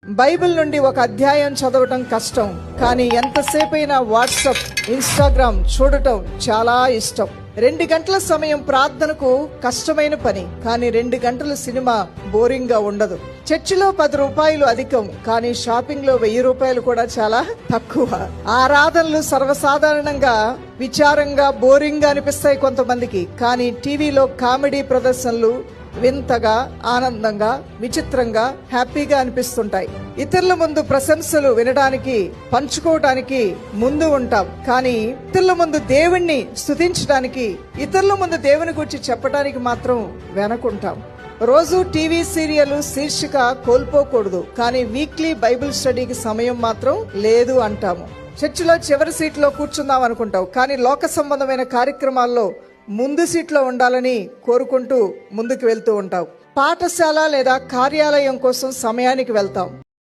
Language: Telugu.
బైబిల్ నుండి ఒక అధ్యాయం చదవటం కష్టం, కానీ ఎంతసేపైనా వాట్సాప్, ఇన్స్టాగ్రామ్ చూడటం చాలా ఇష్టం. 2 గంటల సమయం ప్రార్థనకు కష్టమైన పని, కానీ 2 గంటల సినిమా బోరింగ్ గా ఉండదు. చర్చిలో 10 రూపాయలు అధికం, కానీ షాపింగ్ లో 1000 రూపాయలు కూడా చాలా తక్కువ. ఆరాధనలు సర్వసాధారణంగా విచారంగా బోరింగ్ గా అనిపిస్తాయి కొంతమందికి, కానీ టీవీలో కామెడీ ప్రదర్శనలు వింతగా, ఆనందంగా, విచిత్రంగా, హ్యాపీగా అనిపిస్తుంటాయి. ఇతరుల ముందు ప్రశంసలు వినడానికి, పంచుకోవటానికి ముందు ఉంటాం, కానీ ఇతరుల ముందు దేవుణ్ణి స్తుతించడానికి, ఇతరుల ముందు దేవుని గురించి చెప్పడానికి మాత్రం వెనకుంటాం. రోజు టీవీ సీరియల్ శీర్షిక కోల్పోకూడదు, కానీ వీక్లీ బైబిల్ స్టడీకి సమయం మాత్రం లేదు అంటాము. చర్చిలో చివరి సీట్లో కూర్చుందాం అనుకుంటావు, కానీ లోక సంబంధమైన కార్యక్రమాల్లో ముందు సీట్లో ఉండాలని కోరుకుంటూ ముందుకు వెళ్తూ ఉంటావు. పాఠశాల లేదా కార్యాలయం కోసం సమయానికి వెళ్తాం.